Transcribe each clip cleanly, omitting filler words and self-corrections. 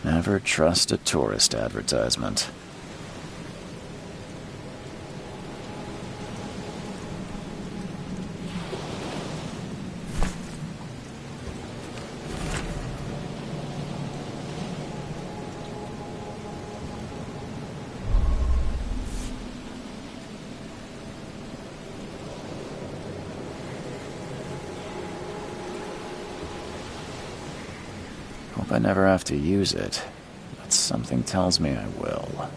Never trust a tourist advertisement. Hope I never have to use it, but something tells me I will.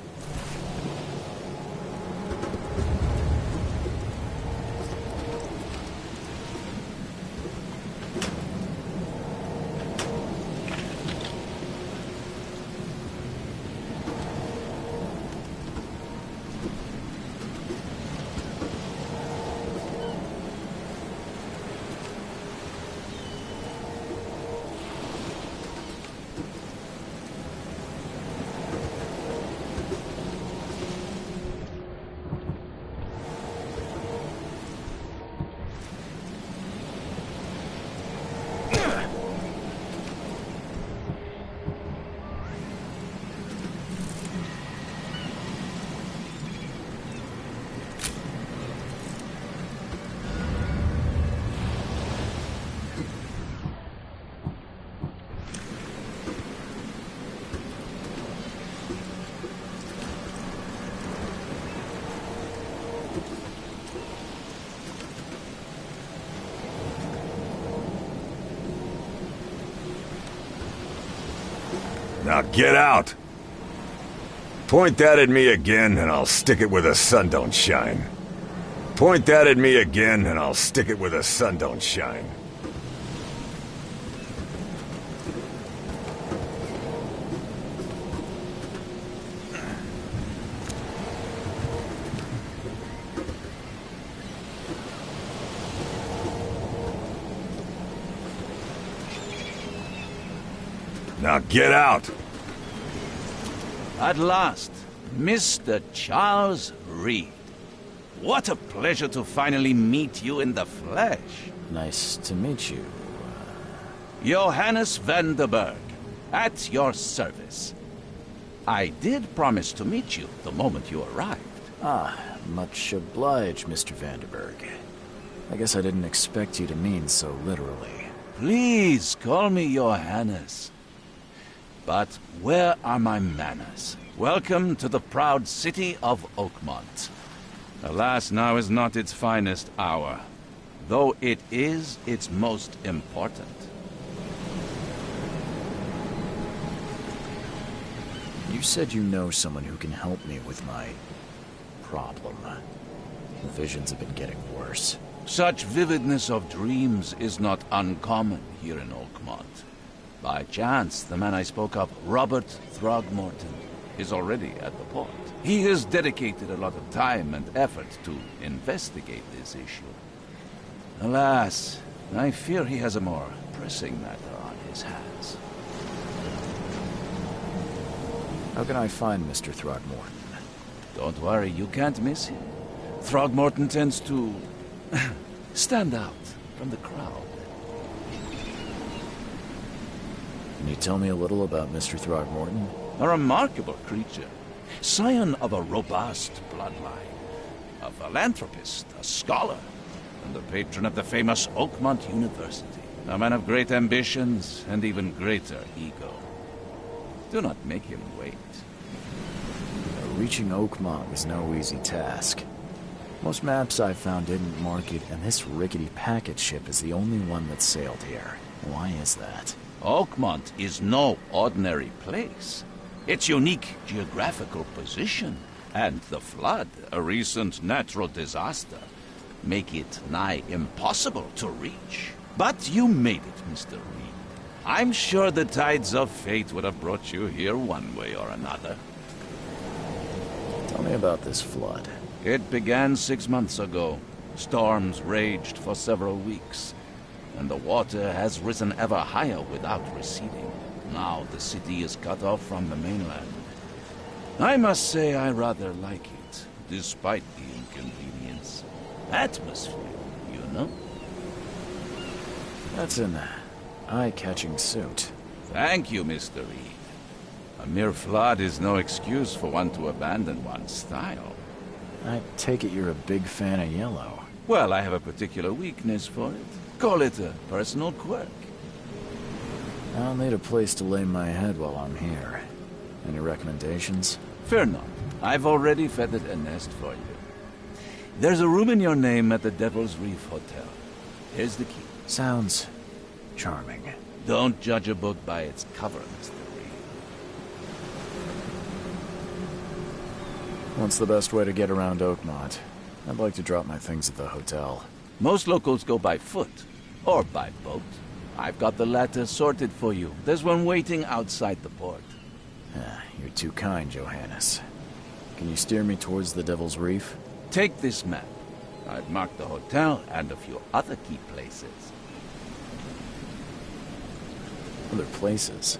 Now get out! Point that at me again and I'll stick it where the sun don't shine. Point that at me again and I'll stick it where the sun don't shine. Now get out! At last, Mr. Charles Reed. What a pleasure to finally meet you in the flesh. Nice to meet you. Johannes van der Berg, at your service. I did promise to meet you the moment you arrived. Ah, much obliged, Mr. Vanderberg. I guess I didn't expect you to mean so literally. Please call me Johannes. But where are my manners? Welcome to the proud city of Oakmont. Alas, now is not its finest hour, though it is its most important. You said you know someone who can help me with my problem. The visions have been getting worse. Such vividness of dreams is not uncommon here in Oakmont. By chance, the man I spoke of, Robert Throgmorton, is already at the port. He has dedicated a lot of time and effort to investigate this issue. Alas, I fear he has a more pressing matter on his hands. How can I find Mr. Throgmorton? Don't worry, you can't miss him. Throgmorton tends to stand out from the crowd. Can you tell me a little about Mr. Throgmorton? A remarkable creature. Scion of a robust bloodline. A philanthropist, a scholar, and the patron of the famous Oakmont University. A man of great ambitions and even greater ego. Do not make him wait. Reaching Oakmont was no easy task. Most maps I found didn't mark it, and this rickety packet ship is the only one that sailed here. Why is that? Oakmont is no ordinary place. Its unique geographical position and the flood, a recent natural disaster, make it nigh impossible to reach. But you made it, Mr. Reed. I'm sure the tides of fate would have brought you here one way or another. Tell me about this flood. It began 6 months ago. Storms raged for several weeks, and the water has risen ever higher without receding. Now the city is cut off from the mainland. I must say I rather like it, despite the inconvenience. Atmosphere, you know? That's an eye-catching suit. Thank you, Mr. Reed. A mere flood is no excuse for one to abandon one's style. I take it you're a big fan of yellow. Well, I have a particular weakness for it. Call it a personal quirk. I'll need a place to lay my head while I'm here. Any recommendations? Fear not. I've already feathered a nest for you. There's a room in your name at the Devil's Reef Hotel. Here's the key. Sounds charming. Don't judge a book by its cover, Mr. Reed. What's the best way to get around Oakmont? I'd like to drop my things at the hotel. Most locals go by foot, or by boat. I've got the latter sorted for you. There's one waiting outside the port. You're too kind, Johannes. Can you steer me towards the Devil's Reef? Take this map. I've marked the hotel and a few other key places. Other places?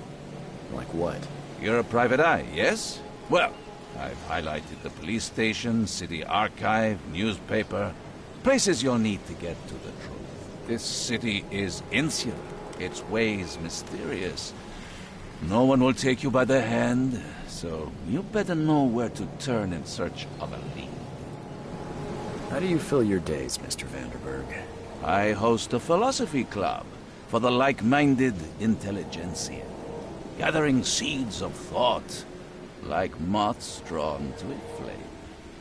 Like what? You're a private eye, yes? Well, I've highlighted the police station, city archive, newspaper. Places you'll need to get to the truth. This city is insular, its ways mysterious. No one will take you by the hand, so you better know where to turn in search of a lead. How do you fill your days, Mr. Vanderberg? I host a philosophy club for the like-minded intelligentsia, gathering seeds of thought like moths drawn to a flame.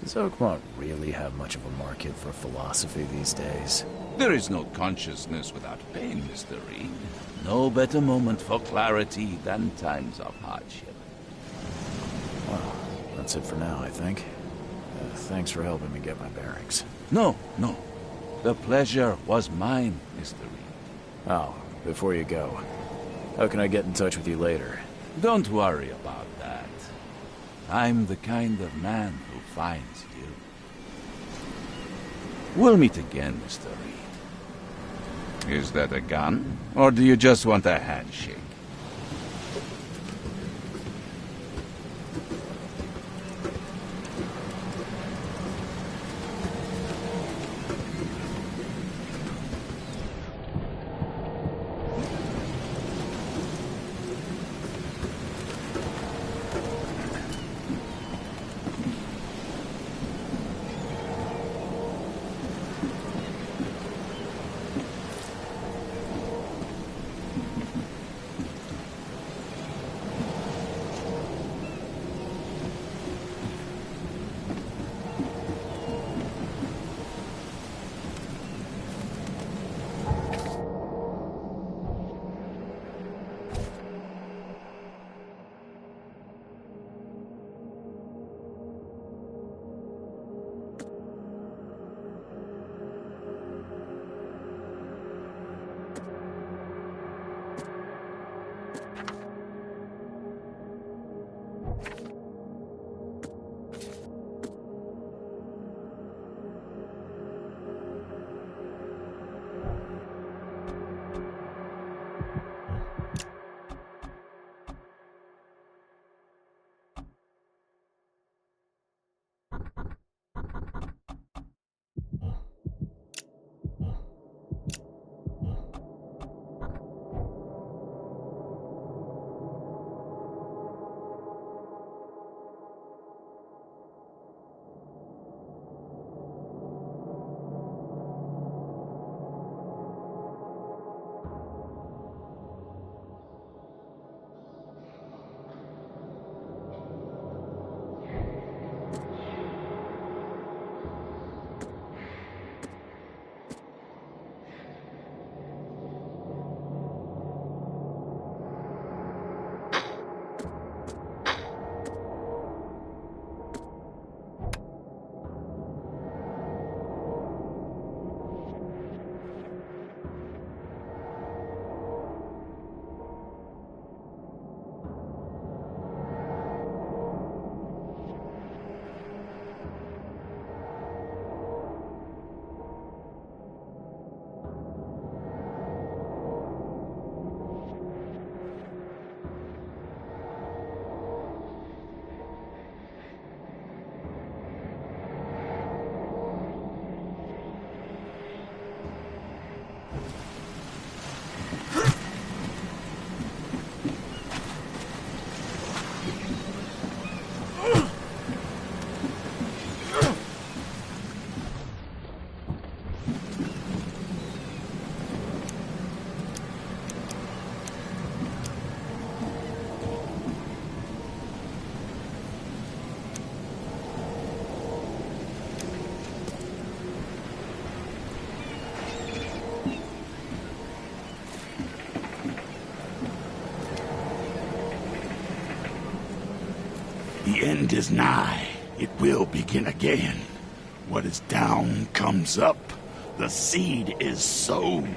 Does Oakmont really have much of a market for philosophy these days? There is no consciousness without pain, Mr. Reed. No better moment for clarity than times of hardship. Well, that's it for now, I think. Thanks for helping me get my bearings. No. The pleasure was mine, Mr. Reed. Oh, before you go, how can I get in touch with you later? Don't worry about that. I'm the kind of man who finds you. We'll meet again, Mr. Reed. Is that a gun? Or do you just want a handshake? The end is nigh. It will begin again. What is down comes up. The seed is sown.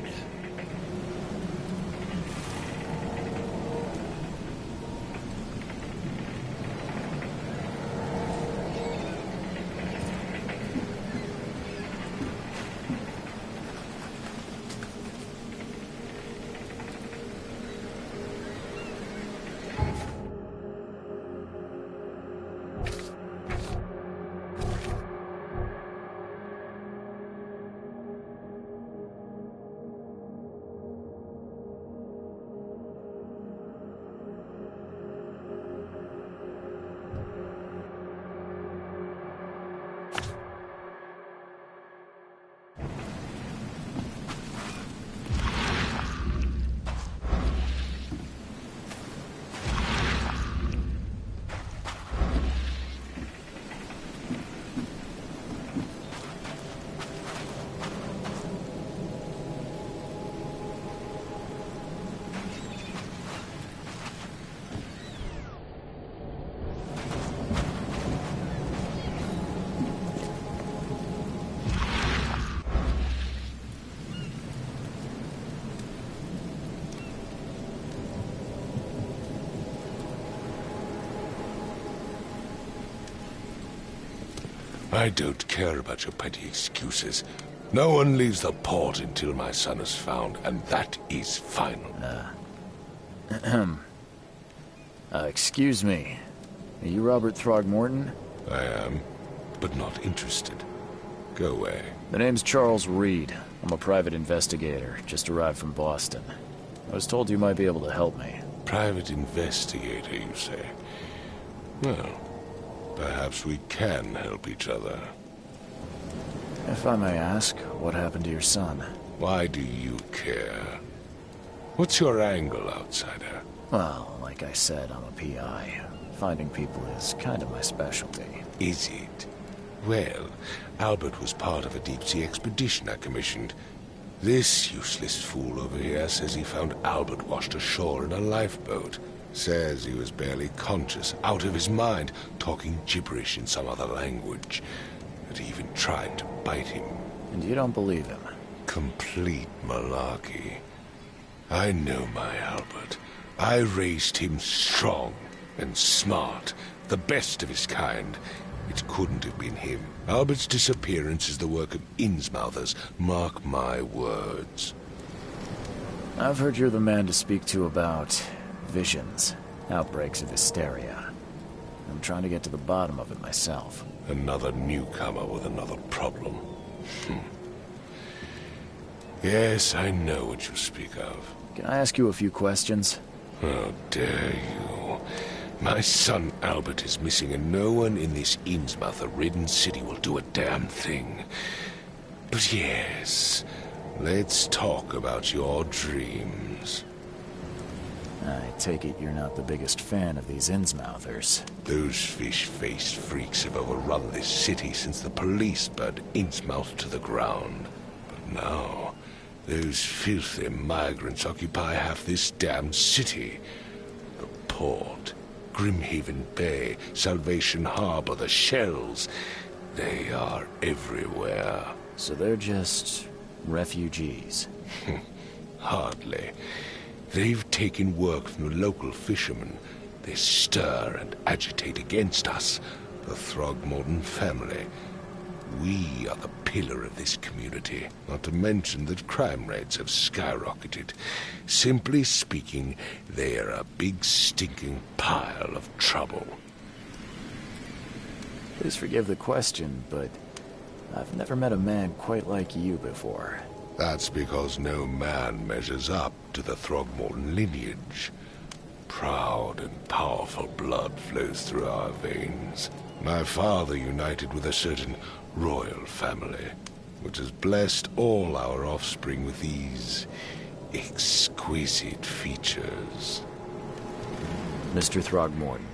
I don't care about your petty excuses. No one leaves the port until my son is found, and that is final. Excuse me. Are you Robert Throgmorton? I am, but not interested. Go away. The name's Charles Reed. I'm a private investigator, just arrived from Boston. I was told you might be able to help me. Private investigator, you say? Well, perhaps we can help each other. If I may ask, what happened to your son? Why do you care? What's your angle, outsider? Well, like I said, I'm a PI. Finding people is kind of my specialty. Is it? Well, Albert was part of a deep-sea expedition I commissioned. This useless fool over here says he found Albert washed ashore in a lifeboat. Says he was barely conscious, out of his mind, talking gibberish in some other language. That he even tried to bite him. And you don't believe him? Complete malarkey. I know my Albert. I raised him strong and smart, the best of his kind. It couldn't have been him. Albert's disappearance is the work of Innsmouthers, mark my words. I've heard you're the man to speak to about visions, outbreaks of hysteria. I'm trying to get to the bottom of it myself. Another newcomer with another problem. Yes, I know what you speak of. Can I ask you a few questions? How dare you? My son Albert is missing, and no one in this Innsmouther-ridden city will do a damn thing. But yes, let's talk about your dreams. I take it you're not the biggest fan of these Innsmouthers. Those fish-faced freaks have overrun this city since the police burned Innsmouth to the ground. But now, those filthy migrants occupy half this damned city. The port, Grimhaven Bay, Salvation Harbor, the shells, they are everywhere. So they're just refugees? Hardly. They've taken work from the local fishermen. They stir and agitate against us, the Throgmorton family. We are the pillar of this community, not to mention that crime rates have skyrocketed. Simply speaking, they are a big stinking pile of trouble. Please forgive the question, but I've never met a man quite like you before. That's because no man measures up to the Throgmorton lineage. Proud and powerful blood flows through our veins. My father united with a certain royal family, which has blessed all our offspring with these exquisite features. Mr. Throgmorton,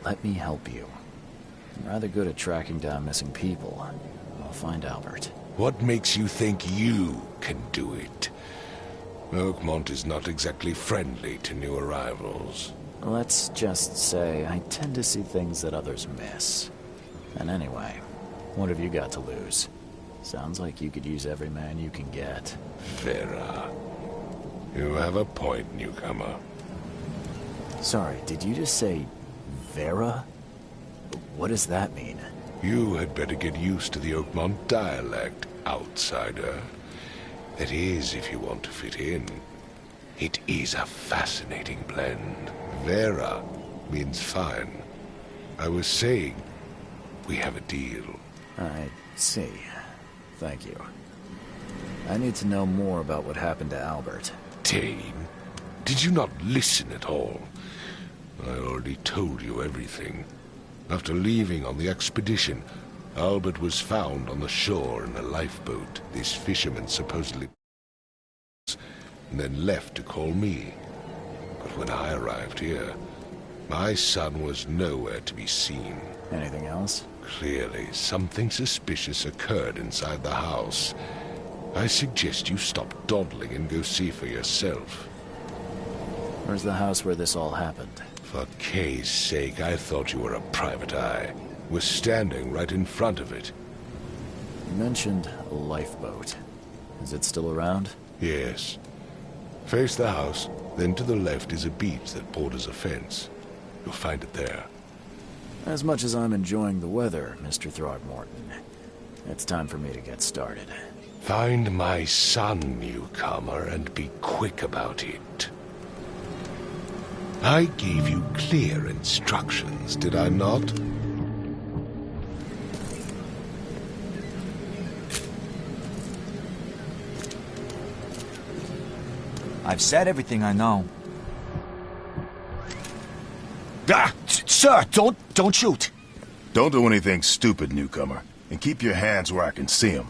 let me help you. I'm rather good at tracking down missing people. I'll find Albert. What makes you think you can do it? Oakmont is not exactly friendly to new arrivals. Let's just say I tend to see things that others miss. And anyway, what have you got to lose? Sounds like you could use every man you can get. Vera. You have a point, newcomer. Sorry, did you just say Vera? What does that mean? You had better get used to the Oakmont dialect, outsider. That is, if you want to fit in. It is a fascinating blend. Vera means fine. I was saying, we have a deal. I see. Thank you. I need to know more about what happened to Albert. Tane, did you not listen at all? I already told you everything. After leaving on the expedition, Albert was found on the shore in a lifeboat. This fisherman supposedly and then left to call me. But when I arrived here, my son was nowhere to be seen. Anything else? Clearly, something suspicious occurred inside the house. I suggest you stop dawdling and go see for yourself. Where's the house where this all happened? For Kay's sake, I thought you were a private eye. Was standing right in front of it. You mentioned a lifeboat. Is it still around? Yes. Face the house, then to the left is a beach that borders a fence. You'll find it there. As much as I'm enjoying the weather, Mr. Throgmorton, it's time for me to get started. Find my son, newcomer, and be quick about it. I gave you clear instructions, did I not? I've said everything I know. Sir, don't shoot. Don't do anything stupid, newcomer. And keep your hands where I can see them.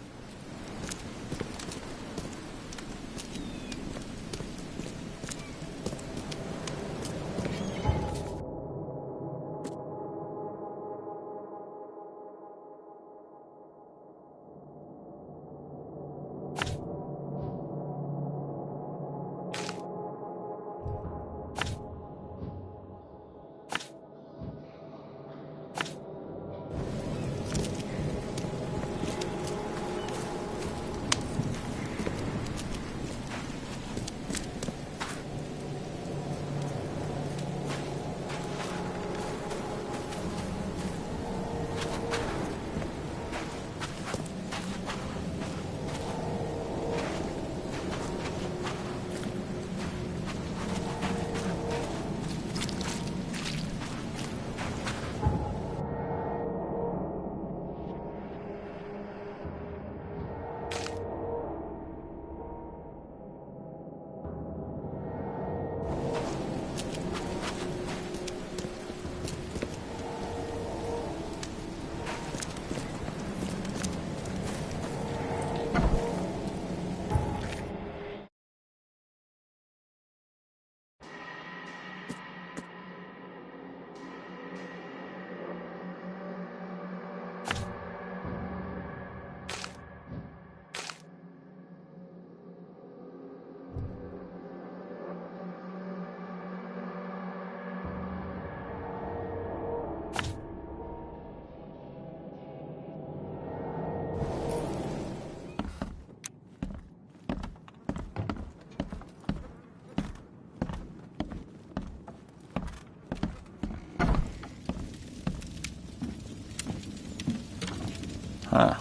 Huh.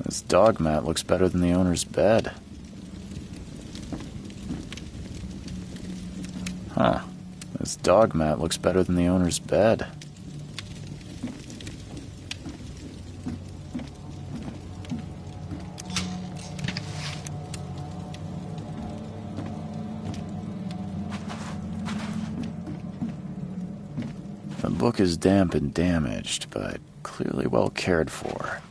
This dog mat looks better than the owner's bed. Huh. This dog mat looks better than the owner's bed. The book is damp and damaged, but clearly well cared for.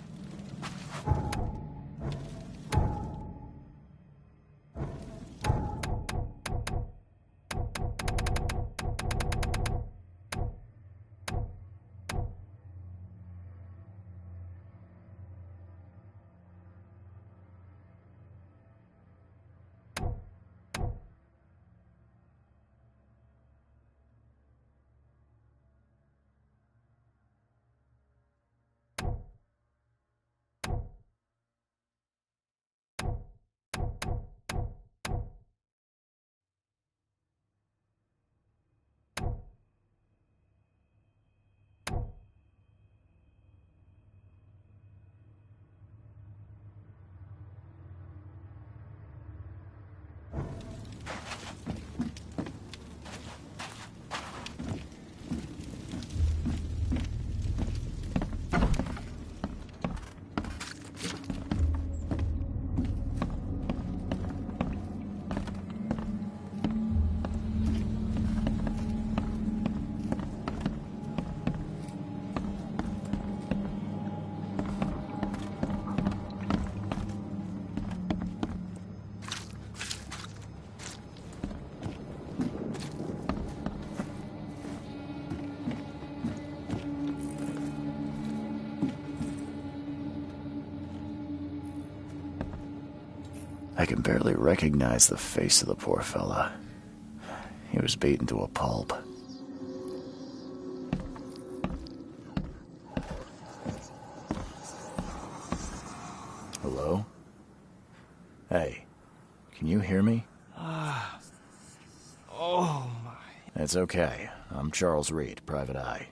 I can barely recognize the face of the poor fella. He was beaten to a pulp. Hello? Hey, can you hear me? Oh my. It's okay. I'm Charles Reed, Private Eye.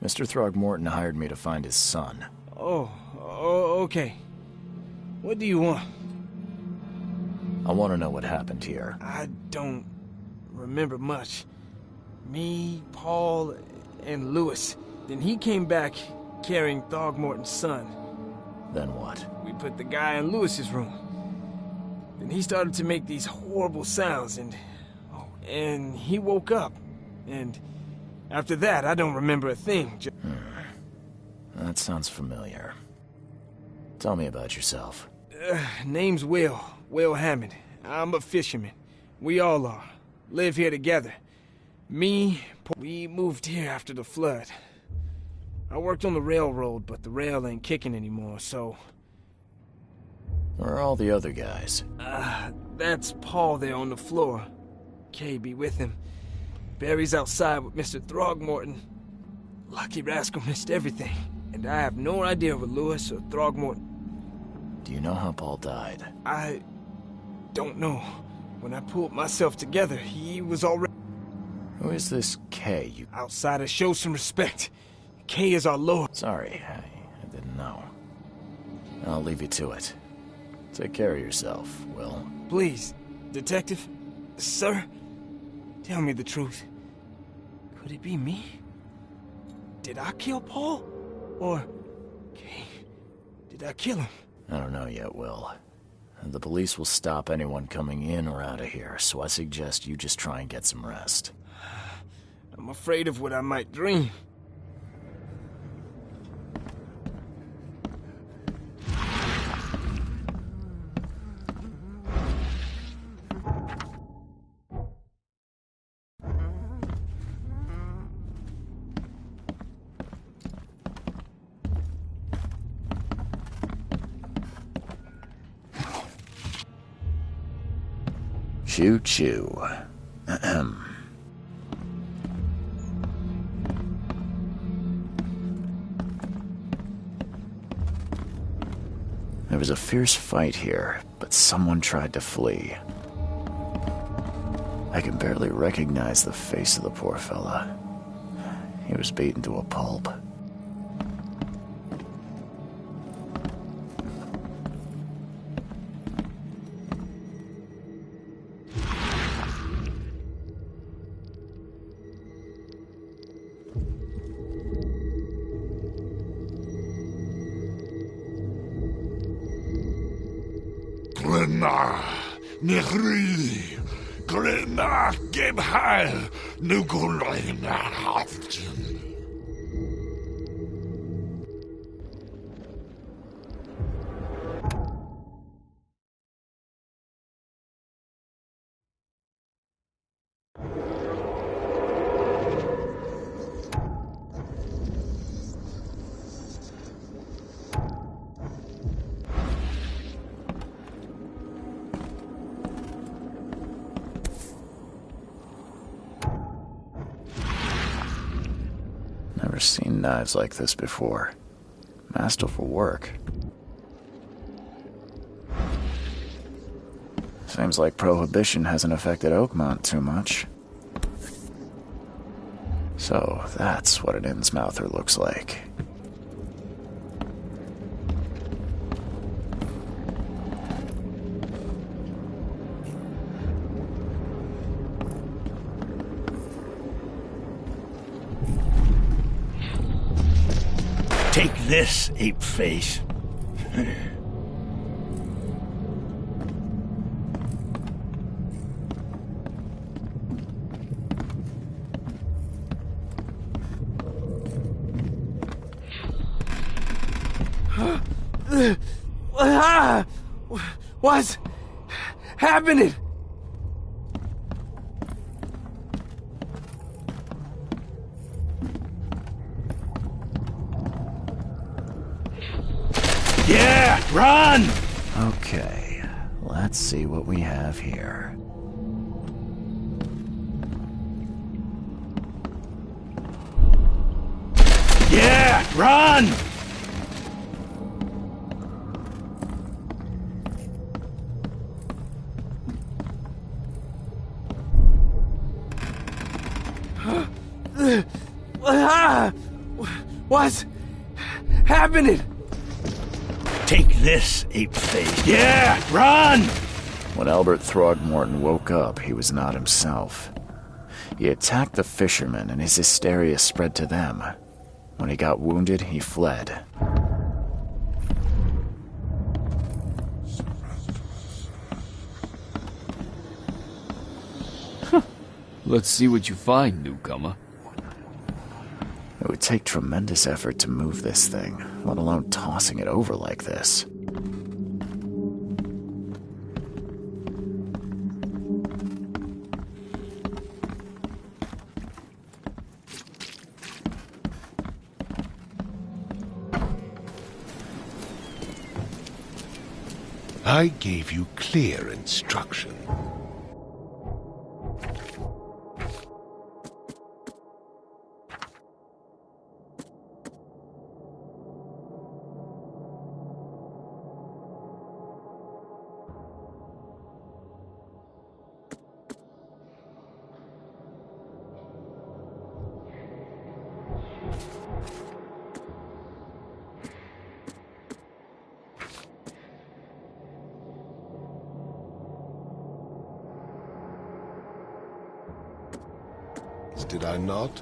Mr. Throgmorton hired me to find his son. Oh, okay. What do you want? I want to know what happened here. I don't remember much. Me, Paul, and Lewis. Then he came back carrying Throgmorton's son. Then what? We put the guy in Lewis's room. Then he started to make these horrible sounds and he woke up. And after that, I don't remember a thing. That sounds familiar. Tell me about yourself. Name's Will Hammond. I'm a fisherman. We all are. Live here together. Me, we moved here after the flood. I worked on the railroad, but the rail ain't kicking anymore, so... Where are all the other guys? That's Paul there on the floor. Kay be with him. Barry's outside with Mr. Throgmorton. Lucky rascal missed everything, and I have no idea where Lewis or Throgmorton... Do you know how Paul died? I don't know. When I pulled myself together, he was already... Who is this Kay? Outsider, show some respect. Kay is our lord. Sorry, I didn't know. I'll leave you to it. Take care of yourself, Will. Please, detective, sir, tell me the truth. Could it be me? Did I kill Paul? Or, Kay, did I kill him? I don't know yet, Will. The police will stop anyone coming in or out of here, so I suggest you just try and get some rest. I'm afraid of what I might dream. Choo-choo. Ahem. There was a fierce fight here, but someone tried to flee. I can barely recognize the face of the poor fella. He was beaten to a pulp. Glenna, Nehri, Glenna, Gebhal, Nugulina, Hafton. Never seen knives like this before. Masterful work. Seems like Prohibition hasn't affected Oakmont too much. So, that's what an Innsmouther looks like. Take this, ape face. What's happening? Yeah, run! Okay, Let's see what we have here. Yeah, run! What's happening? Take this, ape-face. Yeah, run! When Albert Throgmorton woke up, he was not himself. He attacked the fishermen, and his hysteria spread to them. When he got wounded, he fled. Let's see what you find, newcomer. It would take tremendous effort to move this thing, let alone tossing it over like this. I gave you clear instruction. Did I not?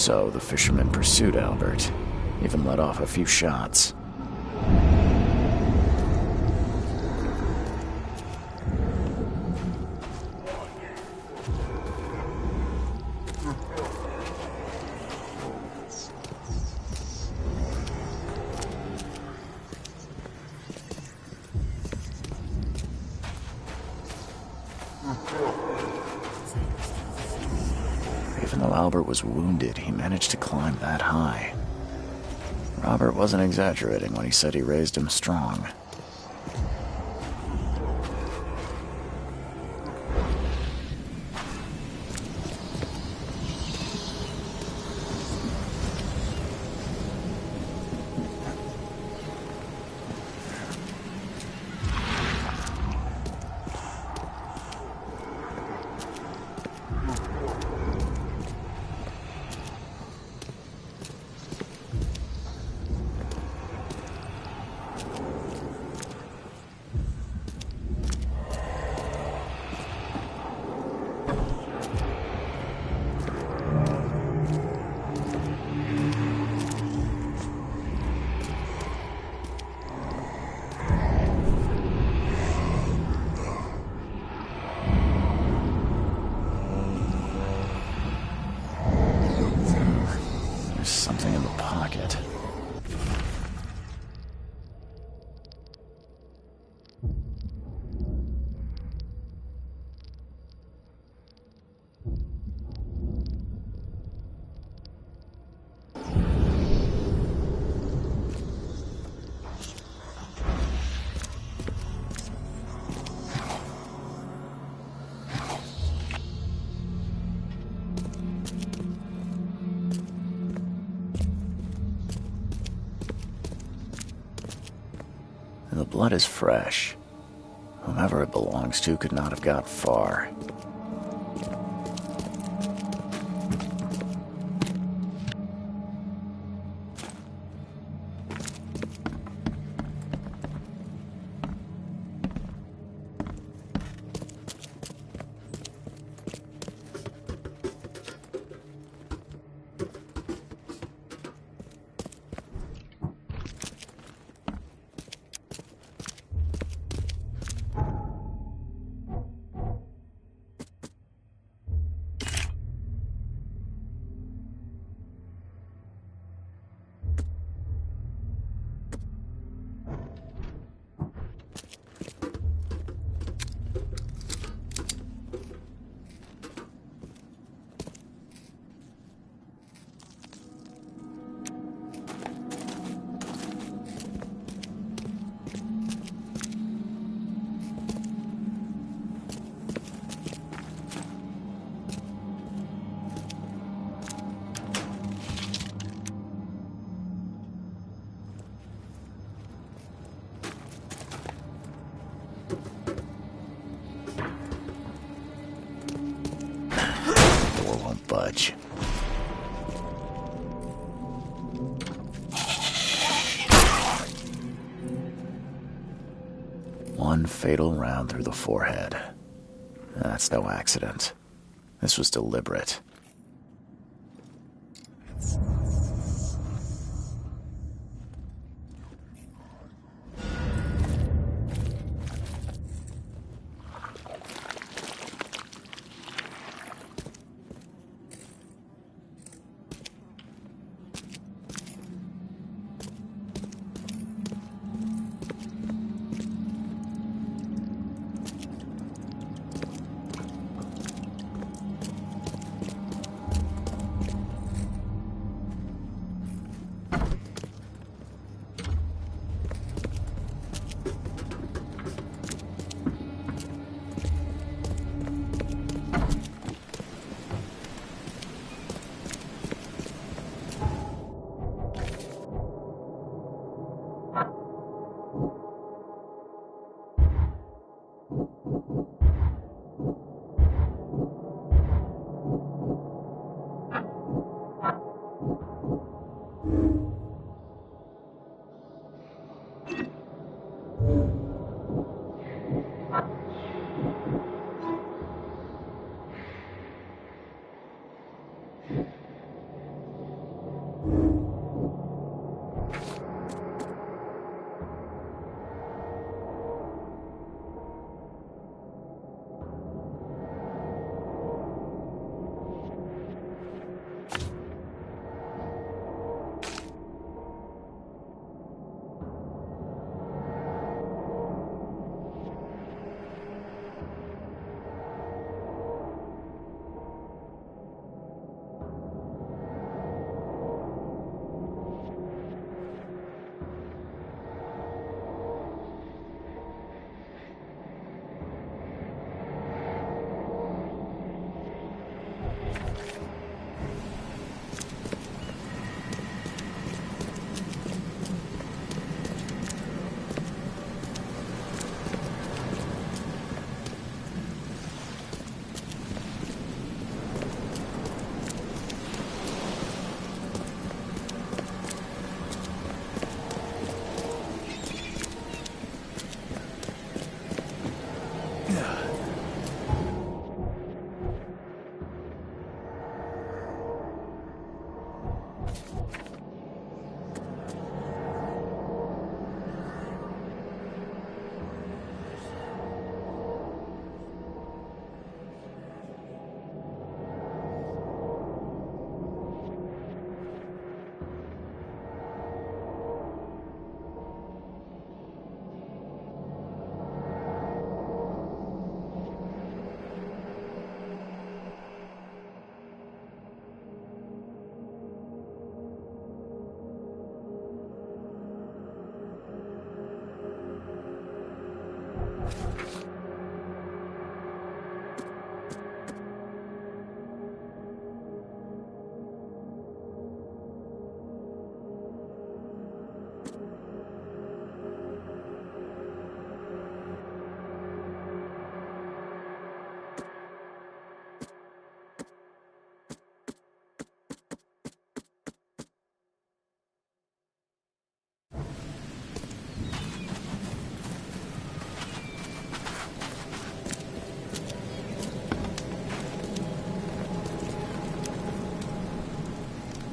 So the fisherman pursued Albert, even let off a few shots. Even though Albert was wounded, he managed to climb that high. Robert wasn't exaggerating when he said he raised him strong. Something in the pocket. The blood is fresh. Whomever it belongs to could not have got far. Budge. One fatal round through the forehead. That's no accident. This was deliberate.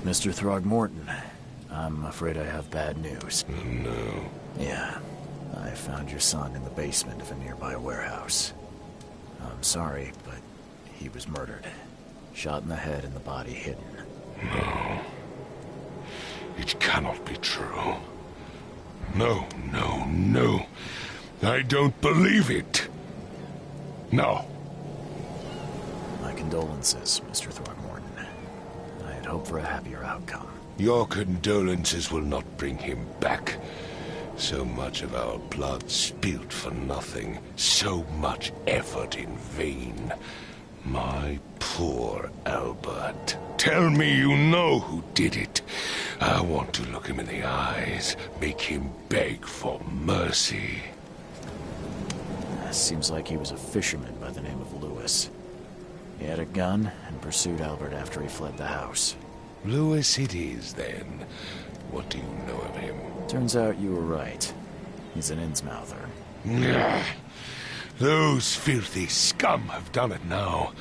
Mr. Throgmorton, I'm afraid I have bad news. Oh, no. Yeah, I found your son in the basement of a nearby warehouse. I'm sorry, but he was murdered. Shot in the head and the body hidden. No. It cannot be true. No, no, no. I don't believe it. No. My condolences, Mr. Throgmorton. I had hoped for a happier outcome. Your condolences will not bring him back. So much of our blood spilt for nothing. So much effort in vain. My poor Albert. Tell me you know who did it. I want to look him in the eyes, make him beg for mercy. Seems like he was a fisherman by the name of Lewis. He had a gun and pursued Albert after he fled the house. Lewis it is, then. What do you know of him? Turns out you were right. He's an Innsmouther. Those filthy scum have done it now.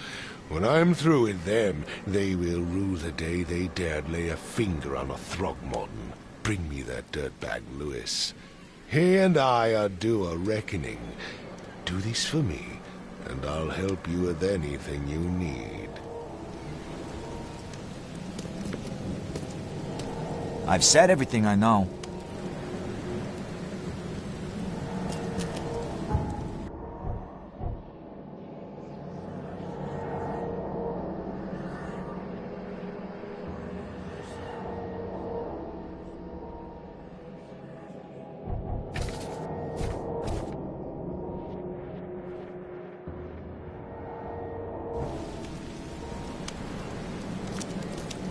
When I'm through with them, they will rue the day they dared lay a finger on a Throgmorton. Bring me that dirtbag Lewis. He and I are due a reckoning. Do this for me, and I'll help you with anything you need. I've said everything I know.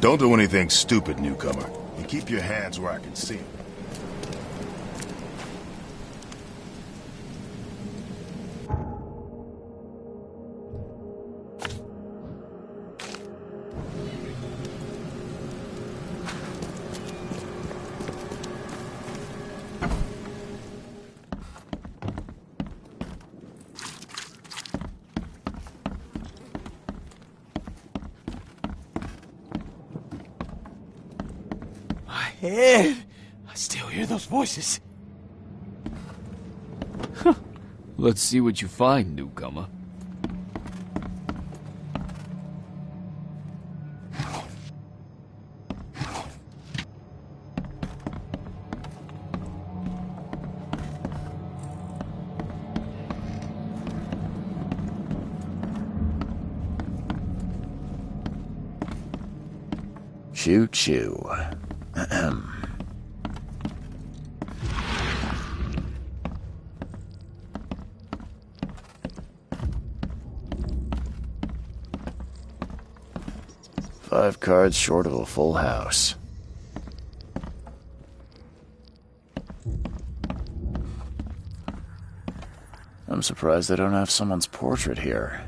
Don't do anything stupid, newcomer. And keep your hands where I can see them. Head. I still hear those voices. Let's see what you find, newcomer. Choo choo. Five cards short of a full house. I'm surprised they don't have someone's portrait here.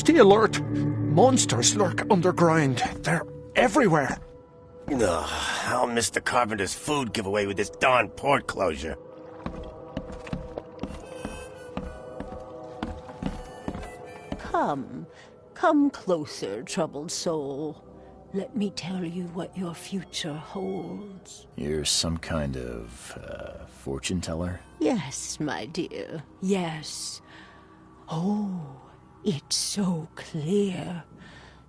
Stay alert. Monsters lurk underground. They're everywhere. Ugh, I'll miss the carpenter's food giveaway with this darn port closure. Come closer, troubled soul. Let me tell you what your future holds. You're some kind of, fortune teller? Yes, my dear, yes. Oh, it's so clear.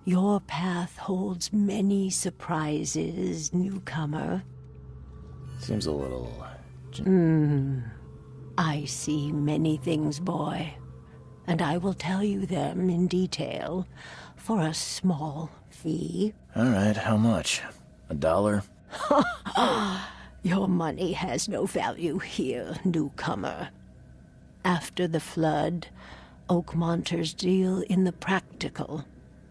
Your path holds many surprises, newcomer. Seems a little... I see many things, boy. And I will tell you them in detail for a small fee. All right, how much? $1? Your money has no value here, newcomer. After the flood, Oakmonters deal in the practical.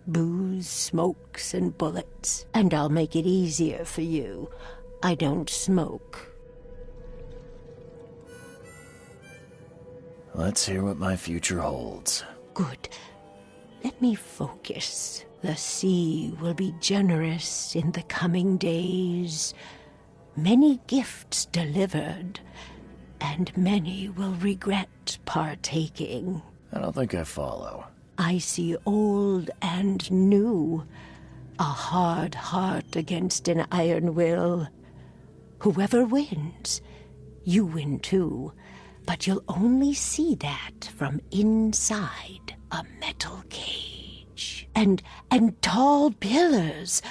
Booze, smokes, and bullets. And I'll make it easier for you. I don't smoke. Let's hear what my future holds. Good. Let me focus. The sea will be generous in the coming days. Many gifts delivered, and many will regret partaking. I don't think I follow. I see old and new. A hard heart against an iron will. Whoever wins, you win too. But you'll only see that from inside a metal cage. And tall pillars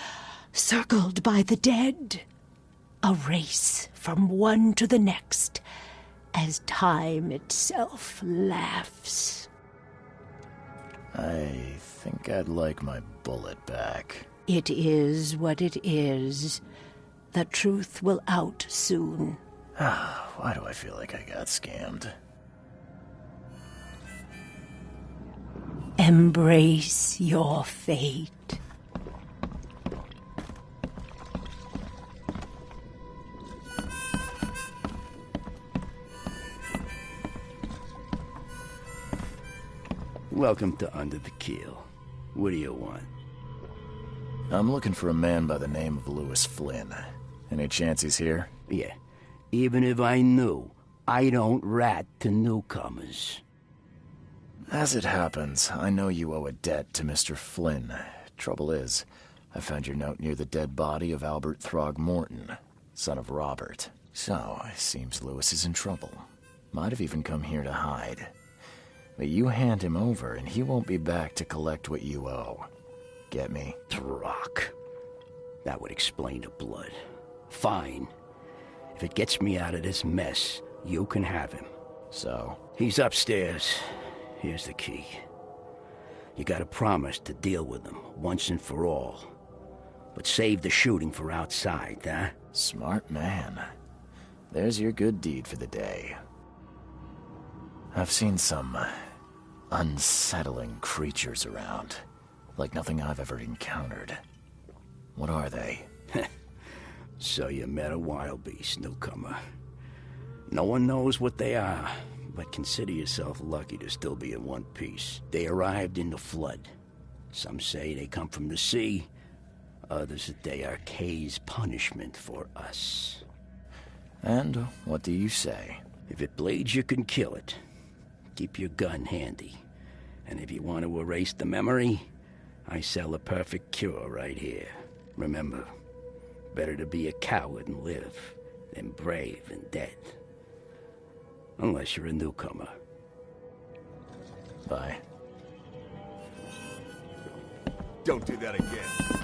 circled by the dead. A race from one to the next as time itself laughs. I think I'd like my bullet back. It is what it is. The truth will out soon. Why do I feel like I got scammed? Embrace your fate. Welcome to Under the Keel. What do you want? I'm looking for a man by the name of Lewis Flynn. Any chance he's here? Yeah. Even if I knew, I don't rat to newcomers. As it happens, I know you owe a debt to Mr. Flynn. Trouble is, I found your note near the dead body of Albert Throgmorton, son of Robert. So, it seems Lewis is in trouble. Might have even come here to hide. But you hand him over, and he won't be back to collect what you owe. Get me? Throg. That would explain the blood. Fine. If it gets me out of this mess, you can have him. So? He's upstairs. Here's the key. You gotta promise to deal with him, once and for all. But save the shooting for outside, huh? Smart man. There's your good deed for the day. I've seen some unsettling creatures around. Like nothing I've ever encountered. What are they? So you met a wild beast, newcomer. No one knows what they are, but consider yourself lucky to still be in one piece. They arrived in the flood. Some say they come from the sea. Others that they are Kay's punishment for us. And what do you say? If it bleeds, you can kill it. Keep your gun handy. And if you want to erase the memory, I sell a perfect cure right here. Remember, better to be a coward and live than brave and dead. Unless you're a newcomer. Bye. Don't do that again.